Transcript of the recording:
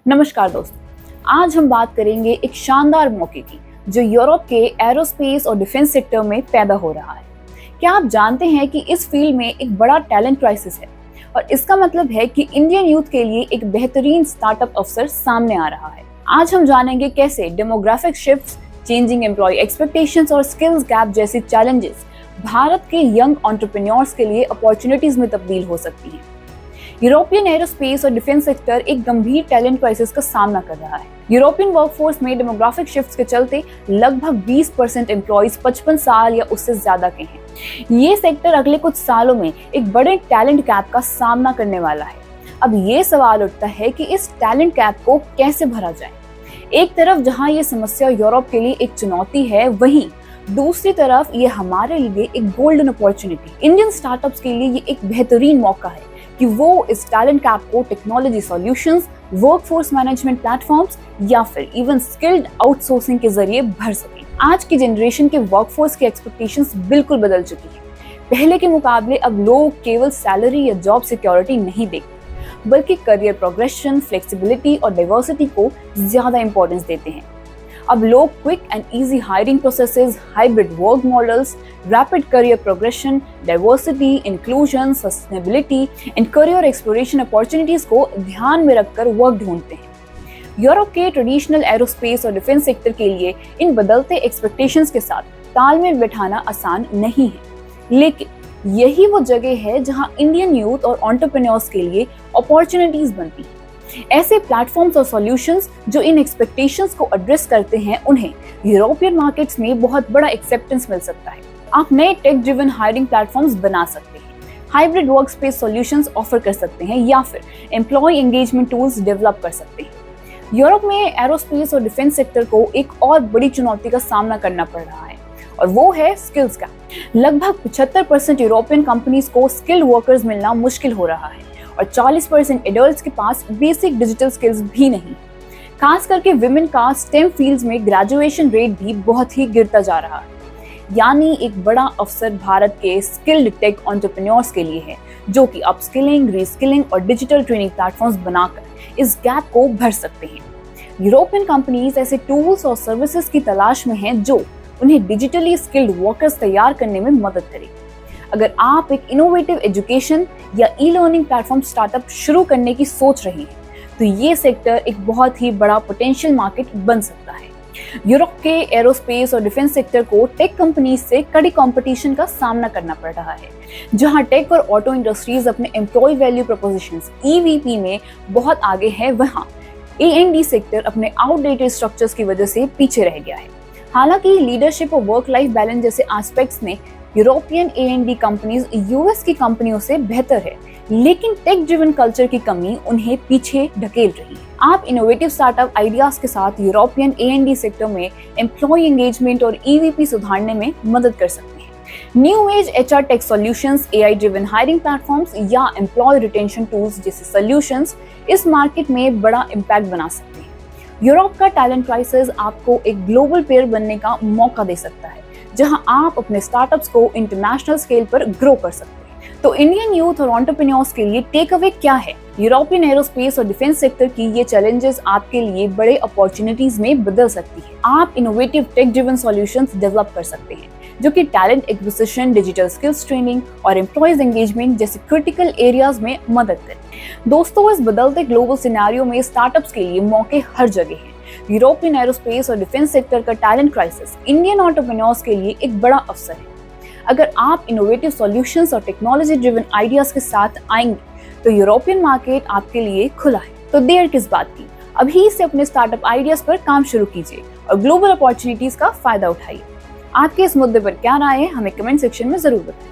नमस्कार दोस्तों, आज हम बात करेंगे एक शानदार मौके की जो यूरोप के एरोस्पेस और डिफेंस सेक्टर में पैदा हो रहा है। क्या आप जानते हैं कि इस फील्ड में एक बड़ा टैलेंट क्राइसिस है और इसका मतलब है कि इंडियन यूथ के लिए एक बेहतरीन स्टार्टअप अवसर सामने आ रहा है। आज हम जानेंगे कैसे demographic shifts, changing employ expectations और स्किल्स गैप जैसी चैलेंजेस भारत के यंग एंटरप्रेन्योर्स के लिए अपॉर्चुनिटीज में तब्दील हो सकती हैं। यूरोपियन एरोस्पेस और डिफेंस सेक्टर एक गंभीर टैलेंट क्राइसिस का सामना कर रहा है। यूरोपियन वर्कफोर्स में डेमोग्राफिक शिफ्ट्स के चलते लगभग 20% एम्प्लॉइज 55 साल या उससे ज्यादा के हैं। ये सेक्टर अगले कुछ सालों में एक बड़े टैलेंट गैप का सामना करने वाला है। अब ये सवाल उठता है कि इस टैलेंट गैप को कैसे भरा जाए। एक तरफ जहाँ ये समस्या यूरोप के लिए एक चुनौती है, वहीं दूसरी तरफ ये हमारे लिए एक गोल्डन अपॉर्चुनिटी। इंडियन स्टार्टअप्स के लिए ये एक बेहतरीन मौका है कि वो इस टैलेंट गैप को technology solutions, workforce management platforms या फिर इवन स्किल्ड आउटसोर्सिंग के जरिए भर सकें। आज की जनरेशन के वर्कफोर्स की एक्सपेक्टेशंस बिल्कुल बदल चुकी है। पहले के मुकाबले अब लोग केवल सैलरी या जॉब सिक्योरिटी नहीं देखते, बल्कि करियर प्रोग्रेशन, फ्लेक्सिबिलिटी और डाइवर्सिटी को ज्यादा इंपॉर्टेंस देते हैं। अब लोग quick and easy hiring processes, hybrid work models, rapid career progression, diversity, inclusion, sustainability and career exploration opportunities को ध्यान में रखकर वर्क ढूंढते हैं। यूरोप के ट्रेडिशनल एरोस्पेस और डिफेंस सेक्टर के लिए इन बदलते एक्सपेक्टेशंस के साथ तालमेल बैठाना आसान नहीं है, लेकिन यही वो जगह है जहां इंडियन यूथ और एंटरप्रेन्योर्स के लिए अपॉर्चुनिटीज बनती हैं। ऐसे प्लेटफॉर्म्स और सॉल्यूशंस जो इन एक्सपेक्टेशंस को एड्रेस करते हैं, उन्हें यूरोपियन मार्केट्स में बहुत बड़ा एक्सेप्टेंस मिल सकता है। आप नए टेक ड्रिवन हायरिंग प्लेटफॉर्म्स बना सकते हैं, हाइब्रिड वर्कस्पेस सॉल्यूशंस ऑफर कर सकते हैं या फिर एम्प्लॉय एंगेजमेंट टूल्स डेवलप कर सकते हैं। यूरोप में एरोस्पेस और डिफेंस सेक्टर को एक और बड़ी चुनौती का सामना करना पड़ रहा है और वो है स्किल्स का। लगभग 75% यूरोपियन कंपनीज को स्किल्ड वर्कर्स मिलना मुश्किल हो रहा है और 40% एडल्ट्स के पास बेसिक डिजिटल स्किल्स भी नहीं। खास करके विमेन का स्टेम फील्ड्स में ग्रेजुएशन रेट भी बहुत ही गिरता जा रहा है। यानी एक बड़ा अवसर भारत के स्किल्ड टेक एंटरप्रेन्योर्स के लिए है, जो कि अपस्किलिंग, रीस्किलिंग और डिजिटल ट्रेनिंग प्लेटफॉर्म्स बनाकर इस गैप को भर सकते हैं। यूरोपियन कंपनीज ऐसे टूल्स और सर्विसेज की तलाश में हैं जो उन्हें डिजिटली स्किल्ड वर्कर्स तैयार करने में मदद करेगी। अगर आप एक इनोवेटिव एजुकेशन या ई लर्निंग प्लेटफॉर्म स्टार्टअप शुरू करने की सोच रहे हैं, तो ये सेक्टर एक बहुत ही बड़ा पोटेंशियल मार्केट बन सकता है। यूरोप के एरोस्पेस और डिफेंस सेक्टर को टेक कंपनीज से कड़ी कंपटीशन का सामना करना पड़ रहा है। जहां टेक और ऑटो इंडस्ट्रीज अपने एम्प्लॉय वैल्यू प्रोपोजिशंस EVP में बहुत आगे है, वहां A&D सेक्टर अपने आउटडेटेड स्ट्रक्चर्स की वजह से पीछे रह गया है। हालांकि लीडरशिप और वर्क लाइफ बैलेंस जैसे एस्पेक्ट्स में यूरोपियन A&D कंपनीज US की कंपनियों से बेहतर है, लेकिन टेक ड्रिवन कल्चर की कमी उन्हें पीछे ढकेल रही है। आप इनोवेटिव स्टार्टअप आइडियाज के साथ यूरोपियन A&D सेक्टर में एम्प्लॉय एंगेजमेंट और EVP सुधारने में मदद कर सकते हैं। New age HR tech solutions, AI driven hiring platforms या एम्प्लॉय रिटेंशन टूल्स जैसे सॉल्यूशंस इस मार्केट में बड़ा इम्पैक्ट बना सकते हैं। यूरोप का टैलेंट क्राइसिस आपको एक ग्लोबल प्लेयर बनने का मौका दे सकता है, जहां आप अपने स्टार्टअप्स को इंटरनेशनल स्केल पर ग्रो कर सकते हैं। तो इंडियन यूथ और एंटरप्रेन्योर्स के लिए टेक अवे क्या है? यूरोपियन एरोस्पेस और डिफेंस सेक्टर की ये चैलेंजेस आपके लिए बड़े अपॉर्चुनिटीज में बदल सकती है। आप innovative tech driven solutions develop कर सकते हैं जो कि talent acquisition, digital skills training और एम्प्लॉयज एंगेजमेंट जैसे क्रिटिकल एरियाज में मदद करें। दोस्तों, इस बदलते ग्लोबल सिनेरियो में स्टार्टअप्स के लिए मौके हर जगह हैं। यूरोपियन एरोस्पेस और डिफेंस सेक्टर का टैलेंट क्राइसिस इंडियन एंटरप्रेन्योर्स के लिए एक बड़ा अवसर है। अगर आप इनोवेटिव सॉल्यूशंस और टेक्नोलॉजी ड्रिवन आइडियाज के साथ आएंगे, तो यूरोपियन मार्केट आपके लिए खुला है। तो देर किस बात की, अभी से अपने स्टार्टअप आइडियाज पर काम शुरू कीजिए और ग्लोबल अपॉर्चुनिटीज का फायदा उठाइए। आपके इस मुद्दे पर क्या राय है, हमें कमेंट सेक्शन में जरूर बताएं।